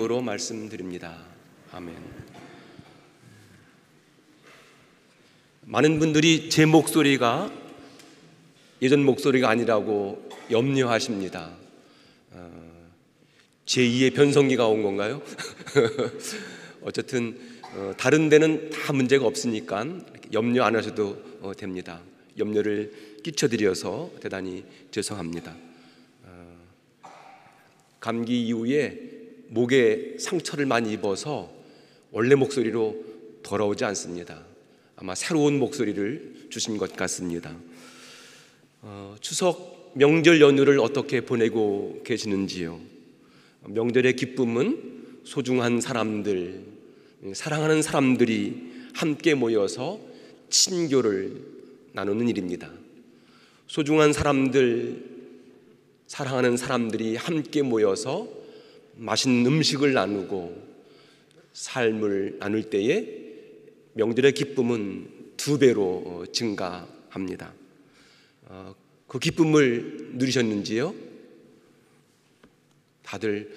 이름으로 말씀드립니다. 아멘. 많은 분들이 제 목소리가 예전 목소리가 아니라고 염려하십니다. 제2의 변성기가 온 건가요? 어쨌든 다른 데는 다 문제가 없으니까 염려 안 하셔도 됩니다. 염려를 끼쳐드려서 대단히 죄송합니다. 감기 이후에 목에 상처를 많이 입어서 원래 목소리로 돌아오지 않습니다. 아마 새로운 목소리를 주신 것 같습니다. 추석 명절 연휴를 어떻게 보내고 계시는지요? 명절의 기쁨은 소중한 사람들, 사랑하는 사람들이 함께 모여서 친교를 나누는 일입니다. 소중한 사람들, 사랑하는 사람들이 함께 모여서 맛있는 음식을 나누고 삶을 나눌 때에 명절의 기쁨은 2배로 증가합니다. 그 기쁨을 누리셨는지요? 다들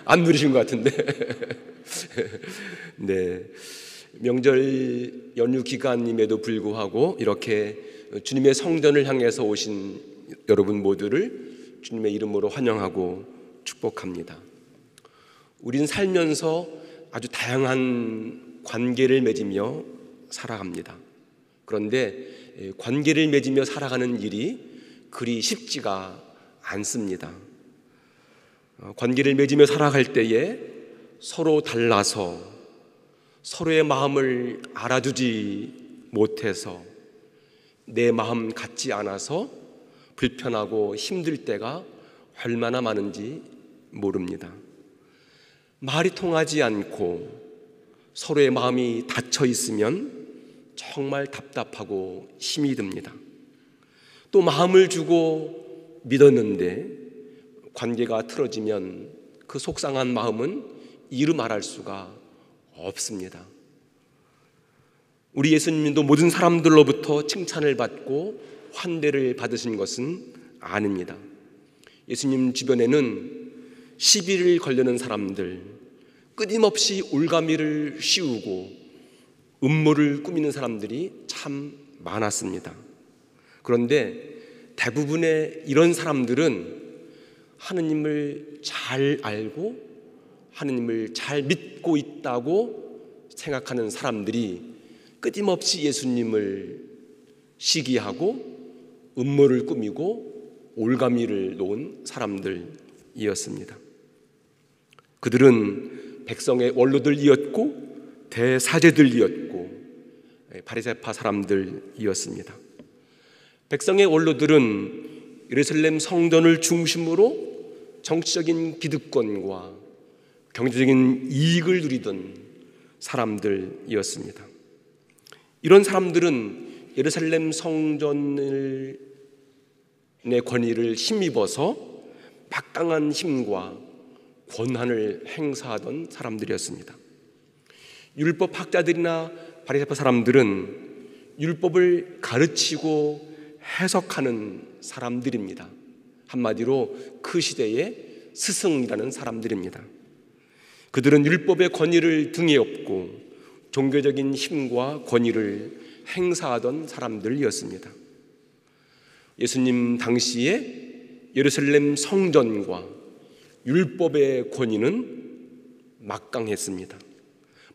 안 누리신 것 같은데. 네, 명절 연휴 기간임에도 불구하고 이렇게 주님의 성전을 향해서 오신 여러분 모두를 주님의 이름으로 환영하고 축복합니다. 우린 살면서 아주 다양한 관계를 맺으며 살아갑니다. 그런데 관계를 맺으며 살아가는 일이 그리 쉽지가 않습니다. 관계를 맺으며 살아갈 때에 서로 달라서 서로의 마음을 알아주지 못해서 내 마음 같지 않아서 불편하고 힘들 때가 얼마나 많은지 모릅니다. 말이 통하지 않고 서로의 마음이 닫혀 있으면 정말 답답하고 힘이 듭니다. 또 마음을 주고 믿었는데 관계가 틀어지면 그 속상한 마음은 이루 말할 수가 없습니다. 우리 예수님도 모든 사람들로부터 칭찬을 받고 환대를 받으신 것은 아닙니다. 예수님 주변에는 시비를 걸려는 사람들, 끊임없이 올가미를 씌우고 음모를 꾸미는 사람들이 참 많았습니다. 그런데 대부분의 이런 사람들은 하느님을 잘 알고 하느님을 잘 믿고 있다고 생각하는 사람들이 끊임없이 예수님을 시기하고 음모를 꾸미고 올가미를 놓은 사람들이었습니다. 그들은 백성의 원로들이었고 대사제들이었고 바리새파 사람들이었습니다. 백성의 원로들은 예루살렘 성전을 중심으로 정치적인 기득권과 경제적인 이익을 누리던 사람들이었습니다. 이런 사람들은 예루살렘 성전의 권위를 힘입어서 막강한 힘과 권한을 행사하던 사람들이었습니다. 율법 학자들이나 바리새파 사람들은 율법을 가르치고 해석하는 사람들입니다. 한마디로 그 시대의 스승이라는 사람들입니다. 그들은 율법의 권위를 등에 업고 종교적인 힘과 권위를 행사하던 사람들이었습니다. 예수님 당시에 예루살렘 성전과 율법의 권위는 막강했습니다.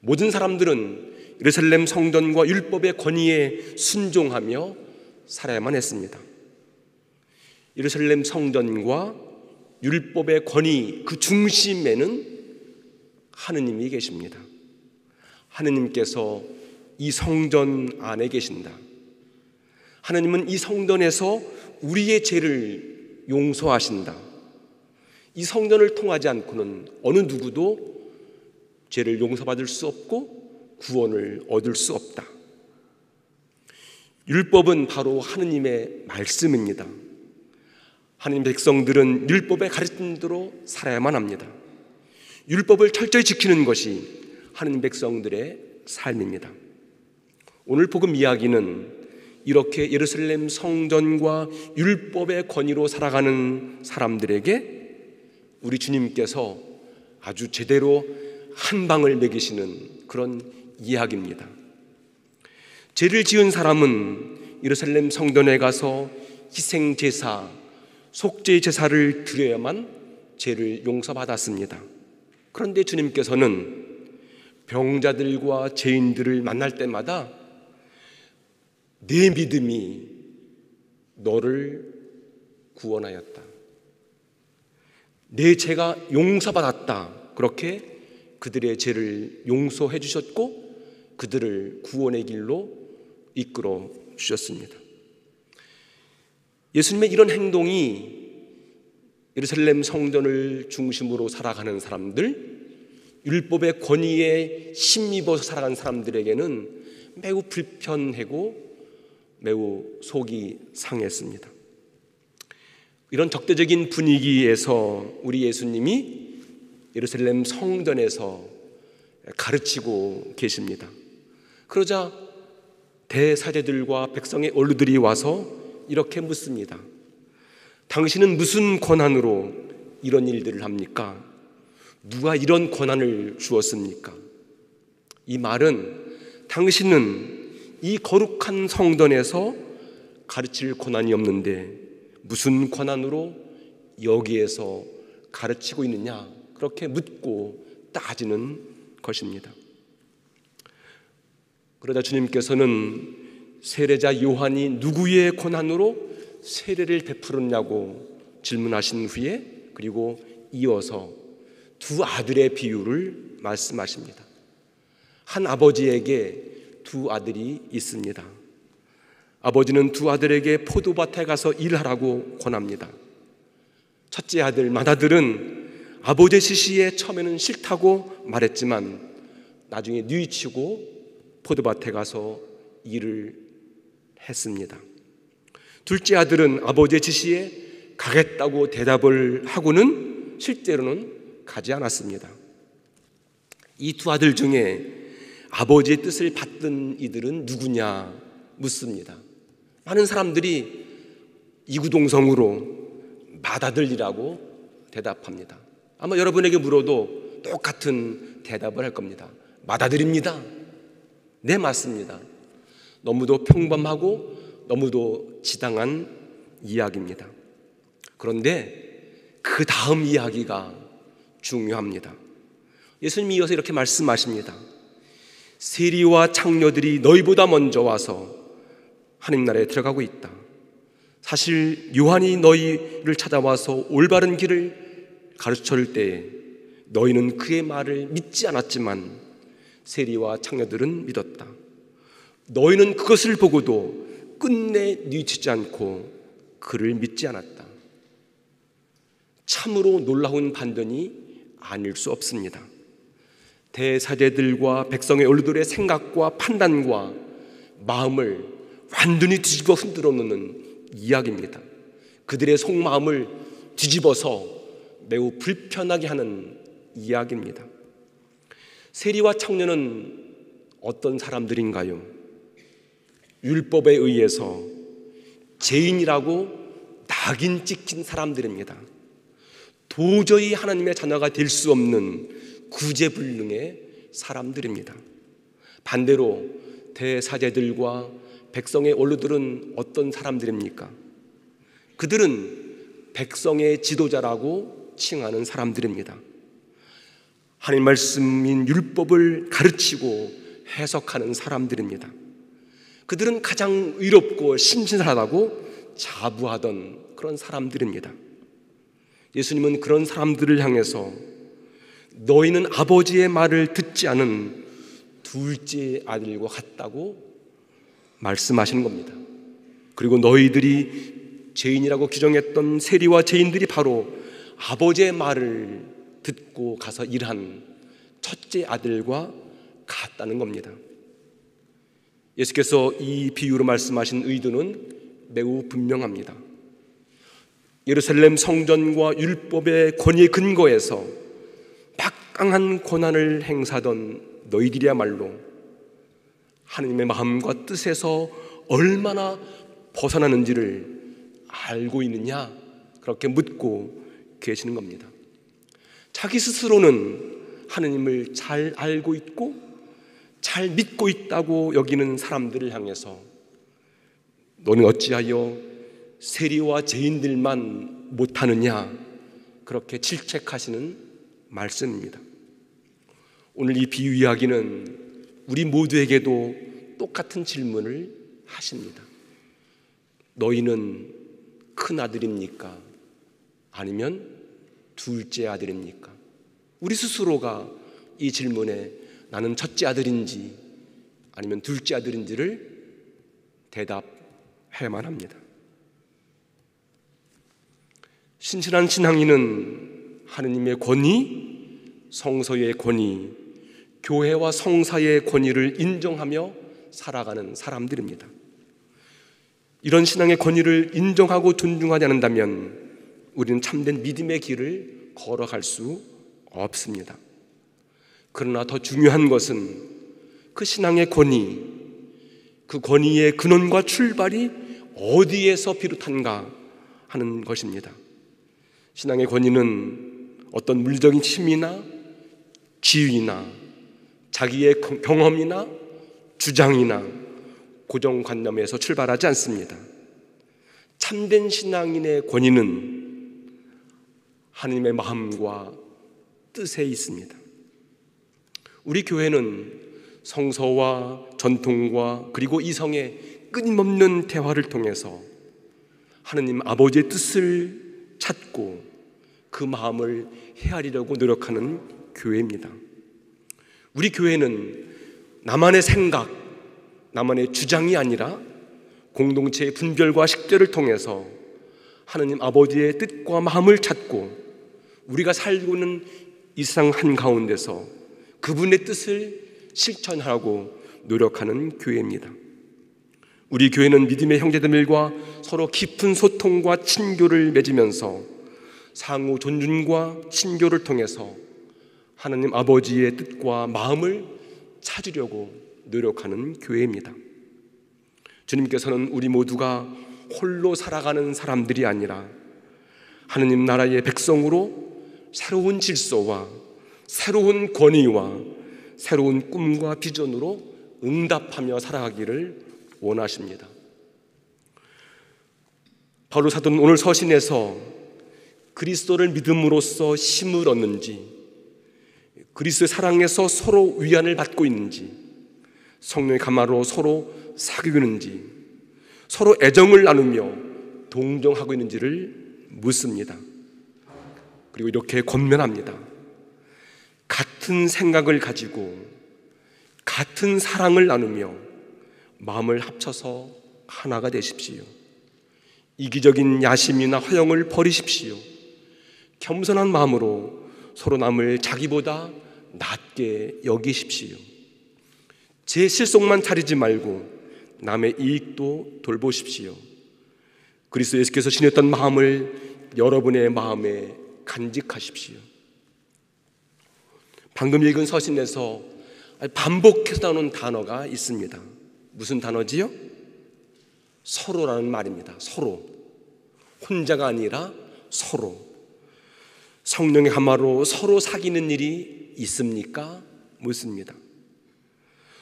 모든 사람들은 예루살렘 성전과 율법의 권위에 순종하며 살아야만 했습니다. 예루살렘 성전과 율법의 권위 그 중심에는 하느님이 계십니다. 하느님께서 이 성전 안에 계신다. 하느님은 이 성전에서 우리의 죄를 용서하신다. 이 성전을 통하지 않고는 어느 누구도 죄를 용서받을 수 없고 구원을 얻을 수 없다. 율법은 바로 하느님의 말씀입니다. 하느님 백성들은 율법의 가르침대로 살아야만 합니다. 율법을 철저히 지키는 것이 하느님 백성들의 삶입니다. 오늘 복음 이야기는 이렇게 예루살렘 성전과 율법의 권위로 살아가는 사람들에게 우리 주님께서 아주 제대로 한 방을 먹이시는 그런 이야기입니다. 죄를 지은 사람은 예루살렘 성전에 가서 희생제사, 속죄제사를 드려야만 죄를 용서받았습니다. 그런데 주님께서는 병자들과 죄인들을 만날 때마다 내 믿음이 너를 구원하였다, 내 죄가 용서받았다, 그렇게 그들의 죄를 용서해 주셨고 그들을 구원의 길로 이끌어 주셨습니다. 예수님의 이런 행동이 예루살렘 성전을 중심으로 살아가는 사람들, 율법의 권위에 힘입어서 살아가는 사람들에게는 매우 불편하고 매우 속이 상했습니다. 이런 적대적인 분위기에서 우리 예수님이 예루살렘 성전에서 가르치고 계십니다. 그러자 대사제들과 백성의 원로들이 와서 이렇게 묻습니다. 당신은 무슨 권한으로 이런 일들을 합니까? 누가 이런 권한을 주었습니까? 이 말은 당신은 이 거룩한 성전에서 가르칠 권한이 없는데 무슨 권한으로 여기에서 가르치고 있느냐, 그렇게 묻고 따지는 것입니다. 그러다 주님께서는 세례자 요한이 누구의 권한으로 세례를 베풀었냐고 질문하신 후에 그리고 이어서 두 아들의 비유를 말씀하십니다. 한 아버지에게 두 아들이 있습니다. 아버지는 두 아들에게 포도밭에 가서 일하라고 권합니다. 첫째 아들 맏아들은 아버지의 지시에 처음에는 싫다고 말했지만 나중에 뉘우치고 포도밭에 가서 일을 했습니다. 둘째 아들은 아버지의 지시에 가겠다고 대답을 하고는 실제로는 가지 않았습니다. 이 두 아들 중에 아버지의 뜻을 받던 이들은 누구냐 묻습니다. 많은 사람들이 이구동성으로 맏아들이라고 대답합니다. 아마 여러분에게 물어도 똑같은 대답을 할 겁니다. 맏아들입니다. 네, 맞습니다. 너무도 평범하고 너무도 지당한 이야기입니다. 그런데 그 다음 이야기가 중요합니다. 예수님이 이어서 이렇게 말씀하십니다. 세리와 창녀들이 너희보다 먼저 와서 하나님 나라에 들어가고 있다. 사실 요한이 너희를 찾아와서 올바른 길을 가르쳐줄 때에 너희는 그의 말을 믿지 않았지만 세리와 창녀들은 믿었다. 너희는 그것을 보고도 끝내 뉘치지 않고 그를 믿지 않았다. 참으로 놀라운 반전이 아닐 수 없습니다. 대사제들과 백성의 원로들의 생각과 판단과 마음을 완전히 뒤집어 흔들어 놓는 이야기입니다. 그들의 속마음을 뒤집어서 매우 불편하게 하는 이야기입니다. 세리와 창녀는 어떤 사람들인가요? 율법에 의해서 죄인이라고 낙인 찍힌 사람들입니다. 도저히 하나님의 자녀가 될 수 없는 구제불능의 사람들입니다. 반대로 대사제들과 백성의 원로들은 어떤 사람들입니까? 그들은 백성의 지도자라고 칭하는 사람들입니다. 하나님 말씀인 율법을 가르치고 해석하는 사람들입니다. 그들은 가장 의롭고 신실하다고 자부하던 그런 사람들입니다. 예수님은 그런 사람들을 향해서 너희는 아버지의 말을 듣지 않은 둘째 아들과 같다고 말씀하시는 겁니다. 그리고 너희들이 죄인이라고 규정했던 세리와 죄인들이 바로 아버지의 말을 듣고 가서 일한 첫째 아들과 같다는 겁니다. 예수께서 이 비유로 말씀하신 의도는 매우 분명합니다. 예루살렘 성전과 율법의 권위에 근거해서 막강한 권한을 행사하던 너희들이야말로 하나님의 마음과 뜻에서 얼마나 벗어나는지를 알고 있느냐, 그렇게 묻고 계시는 겁니다. 자기 스스로는 하느님을 잘 알고 있고 잘 믿고 있다고 여기는 사람들을 향해서 너는 어찌하여 세리와 죄인들만 못하느냐, 그렇게 질책하시는 말씀입니다. 오늘 이 비유 이야기는 우리 모두에게도 똑같은 질문을 하십니다. 너희는 큰 아들입니까? 아니면 둘째 아들입니까? 우리 스스로가 이 질문에 나는 첫째 아들인지 아니면 둘째 아들인지를 대답해야만 합니다. 신실한 신앙인은 하느님의 권위, 성서의 권위, 교회와 성사의 권위를 인정하며 살아가는 사람들입니다. 이런 신앙의 권위를 인정하고 존중하지 않는다면 우리는 참된 믿음의 길을 걸어갈 수 없습니다. 그러나 더 중요한 것은 그 신앙의 권위, 그 권위의 근원과 출발이 어디에서 비롯한가 하는 것입니다. 신앙의 권위는 어떤 물리적인 힘이나 지위나 자기의 경험이나 주장이나 고정관념에서 출발하지 않습니다. 참된 신앙인의 권위는 하나님의 마음과 뜻에 있습니다. 우리 교회는 성서와 전통과 그리고 이성의 끊임없는 대화를 통해서 하나님 아버지의 뜻을 찾고 그 마음을 헤아리려고 노력하는 교회입니다. 우리 교회는 나만의 생각, 나만의 주장이 아니라 공동체의 분별과 식별을 통해서 하나님 아버지의 뜻과 마음을 찾고 우리가 살고 있는 이 세상 한가운데서 그분의 뜻을 실천하고 노력하는 교회입니다. 우리 교회는 믿음의 형제들과 서로 깊은 소통과 친교를 맺으면서 상호 존중과 친교를 통해서 하나님 아버지의 뜻과 마음을 찾으려고 노력하는 교회입니다. 주님께서는 우리 모두가 홀로 살아가는 사람들이 아니라 하느님 나라의 백성으로 새로운 질서와 새로운 권위와 새로운 꿈과 비전으로 응답하며 살아가기를 원하십니다. 바로 사도는 오늘 서신에서 그리스도를 믿음으로써 힘을 얻는지, 그리스도의 사랑에서 서로 위안을 받고 있는지, 성령의 감화로 서로 사귀고 있는지, 서로 애정을 나누며 동정하고 있는지를 묻습니다. 그리고 이렇게 권면합니다. 같은 생각을 가지고 같은 사랑을 나누며 마음을 합쳐서 하나가 되십시오. 이기적인 야심이나 허영을 버리십시오. 겸손한 마음으로 서로 남을 자기보다 낮게 여기십시오. 제 실속만 차리지 말고 남의 이익도 돌보십시오. 그리스도 예수께서 지녔던 마음을 여러분의 마음에 간직하십시오. 방금 읽은 서신에서 반복해서 나오는 단어가 있습니다. 무슨 단어지요? 서로라는 말입니다. 서로. 혼자가 아니라 서로. 성령의 감화로 서로 사귀는 일이 있습니까? 묻습니다.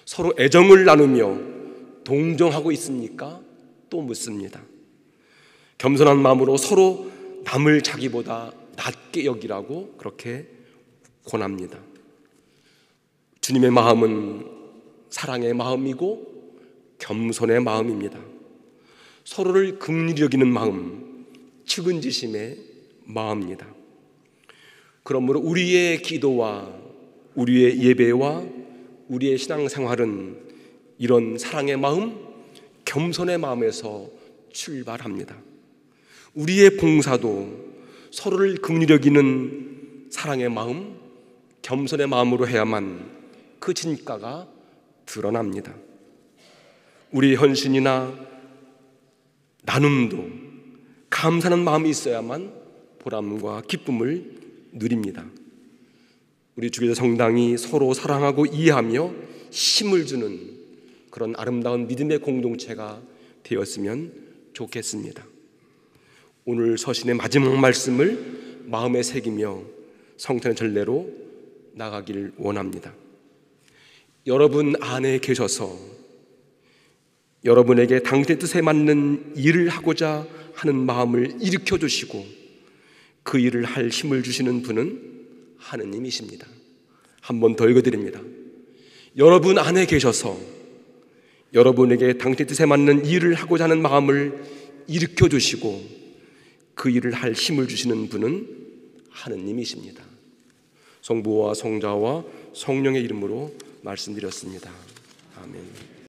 서로 애정을 나누며 동정하고 있습니까? 또 묻습니다. 겸손한 마음으로 서로 남을 자기보다 낮게 여기라고 그렇게 권합니다. 주님의 마음은 사랑의 마음이고 겸손의 마음입니다. 서로를 긍휼히 여기는 마음, 측은지심의 마음입니다. 그러므로 우리의 기도와 우리의 예배와 우리의 신앙생활은 이런 사랑의 마음, 겸손의 마음에서 출발합니다. 우리의 봉사도 서로를 긍휼히 여기는 사랑의 마음, 겸손의 마음으로 해야만 그 진가가 드러납니다. 우리의 헌신이나 나눔도 감사하는 마음이 있어야만 보람과 기쁨을 누립니다. 우리 주교자 성당이 서로 사랑하고 이해하며 힘을 주는 그런 아름다운 믿음의 공동체가 되었으면 좋겠습니다. 오늘 서신의 마지막 말씀을 마음에 새기며 성탄의 전례로 나가길 원합니다. 여러분 안에 계셔서 여러분에게 당신의 뜻에 맞는 일을 하고자 하는 마음을 일으켜 주시고 그 일을 할 힘을 주시는 분은 하느님이십니다. 한 번 더 읽어드립니다. 여러분 안에 계셔서 여러분에게 당신의 뜻에 맞는 일을 하고자 하는 마음을 일으켜 주시고 그 일을 할 힘을 주시는 분은 하느님이십니다. 성부와 성자와 성령의 이름으로 말씀드렸습니다. 아멘.